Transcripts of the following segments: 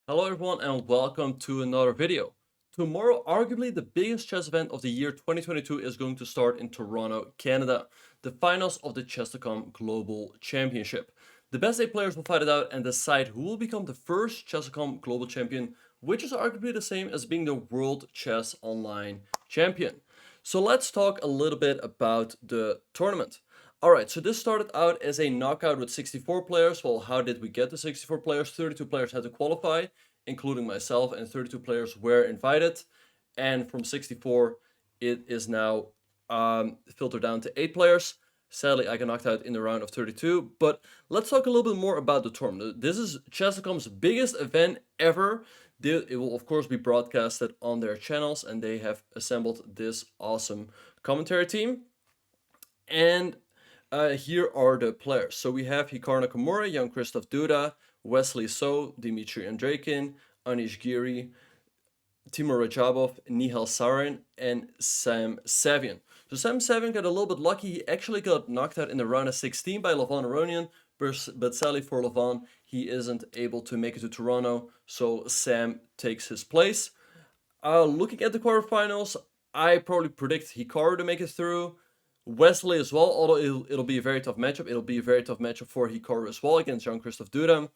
Hello everyone and welcome to another video. Tomorrow, arguably the biggest chess event of the year 2022 is going to start in Toronto, Canada. The finals of the Chess.com Global Championship. The best 8 players will fight it out and decide who will become the first Chess.com Global Champion, which is arguably the same as being the World Chess Online Champion. So let's talk a little bit about the tournament. Alright, so this started out as a knockout with 64 players. Well, how did we get to 64 players? 32 players had to qualify, including myself, and 32 players were invited. And from 64, it is now filtered down to 8 players. Sadly, I got knocked out in the round of 32. But let's talk a little bit more about the tournament. This is Chess.com's biggest event ever. It will, of course, be broadcasted on their channels, and they have assembled this awesome commentary team. And here are the players. So we have Hikaru Nakamura, Jan-Krzysztof Duda, Wesley So, Dmitry Andreikin, Anish Giri, Teimour Radjabov, Nihal Sarin, and Sam Sevian. So Sam Sevian got a little bit lucky. He actually got knocked out in the round of 16 by Levon Aronian, but sadly for Levon, he isn't able to make it to Toronto, so Sam takes his place. Looking at the quarterfinals, I probably predict Hikaru to make it through. Wesley as well, although it'll be a very tough matchup. It'll be a very tough matchup for Hikaru as well against Jan-Krzysztof Duda.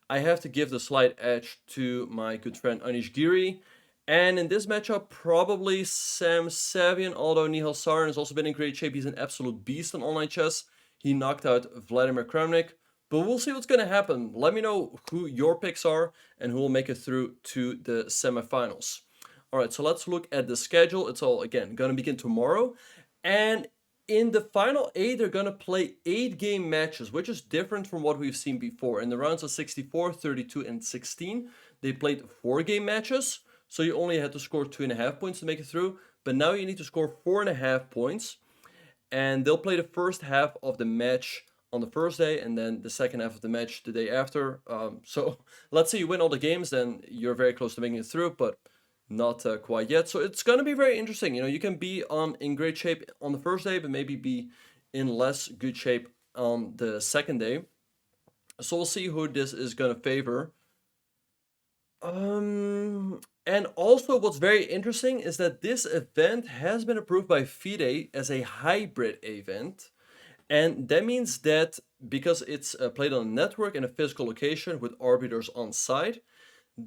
I have to give the slight edge to my good friend Anish Giri. And in this matchup, probably Sam Sevian, although Nihal Sarin has also been in great shape. He's an absolute beast on online chess. He knocked out Vladimir Kramnik. But we'll see what's going to happen. Let me know who your picks are and who will make it through to the semifinals. All right, so let's look at the schedule. It's all, again, going to begin tomorrow. And in the final 8, they're going to play 8-game matches, which is different from what we've seen before. In the rounds of 64, 32, and 16, they played 4-game matches. So you only had to score 2.5 points to make it through. But now you need to score 4.5 points. And they'll play the first half of the match on the first day and then the second half of the match the day after. So let's say you win all the games, then you're very close to making it through. But not quite yet. So it's going to be very interesting. You know, you can be in great shape on the first day, but maybe be in less good shape on the second day. So we'll see who this is going to favor. And also what's very interesting is that this event has been approved by FIDE as a hybrid event. And that means that because it's played on a network in a physical location with arbiters on site,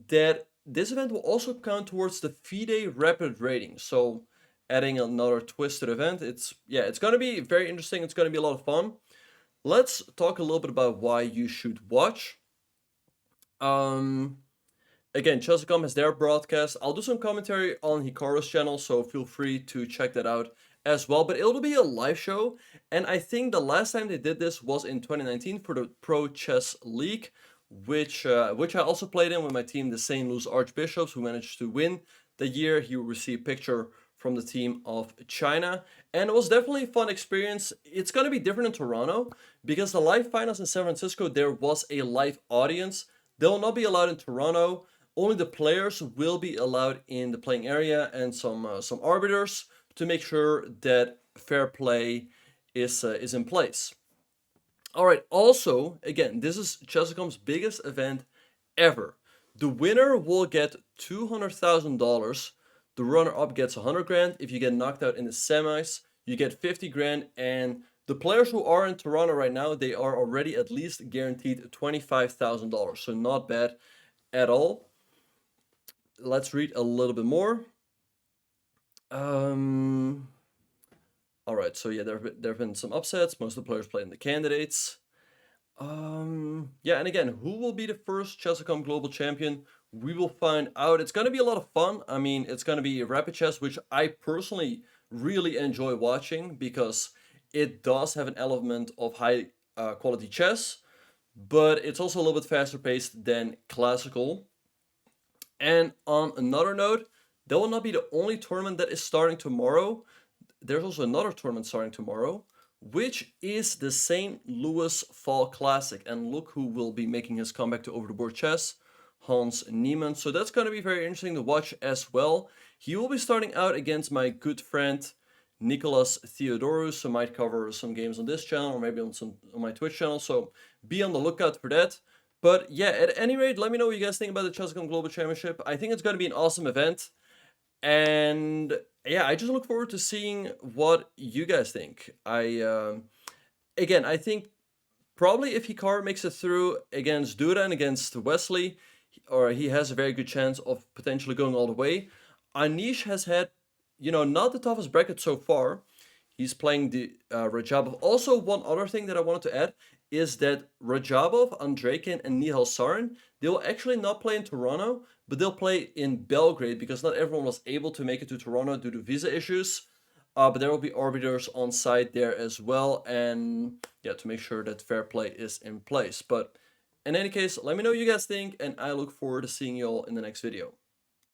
that this event will also count towards the FIDE rapid rating. So adding another twist to the event, it's going to be very interesting. It's going to be a lot of fun. Let's talk a little bit about why you should watch. Again, Chess.com has their broadcast. I'll do some commentary on Hikaru's channel, so feel free to check that out as well. But it'll be a live show, and I think the last time they did this was in 2019 for the Pro Chess League, which I also played in with my team, the St. Louis Archbishops, who managed to win the year. He received a picture from the team of China, and it was definitely a fun experience. It's going to be different in Toronto because the live finals in San Francisco, there was a live audience. They'll not be allowed in Toronto. Only the players will be allowed in the playing area and some arbiters to make sure that fair play is in place. All right, also, again, this is Chess.com's biggest event ever. The winner will get $200,000. The runner-up gets 100 grand. If you get knocked out in the semis, you get 50 grand. And the players who are in Toronto right now, they are already at least guaranteed $25,000. So not bad at all. Let's read a little bit more. All right, so yeah, there have been some upsets. Most of the players playing the candidates. Yeah, and again, who will be the first Chess.com Global Champion? We will find out. It's going to be a lot of fun. I mean, it's going to be rapid chess, which I personally really enjoy watching because it does have an element of high quality chess, but it's also a little bit faster paced than classical. And on another note, that will not be the only tournament that is starting tomorrow. There's also another tournament starting tomorrow, which is the St. Louis Fall Classic. And look who will be making his comeback to Over the Board Chess, Hans Niemann. So that's going to be very interesting to watch as well. He will be starting out against my good friend Nicholas Theodorus. I might cover some games on this channel or maybe on my Twitch channel. So be on the lookout for that. But yeah, at any rate, let me know what you guys think about the Chess.com Global Championship. I think it's going to be an awesome event. And yeah, I just look forward to seeing what you guys think. Again, I think probably if Hikaru makes it through against Duda and against Wesley, or he has a very good chance of potentially going all the way. Anish has had, not the toughest bracket so far. He's playing the Radjabov. Also, one other thing that I wanted to add is that Radjabov, Andreikin, and Nihal Sarin, they'll actually not play in Toronto, but they'll play in Belgrade because not everyone was able to make it to Toronto due to visa issues. But there will be arbiters on site there as well, and yeah, to make sure that fair play is in place. But in any case, let me know what you guys think, and I look forward to seeing you all in the next video.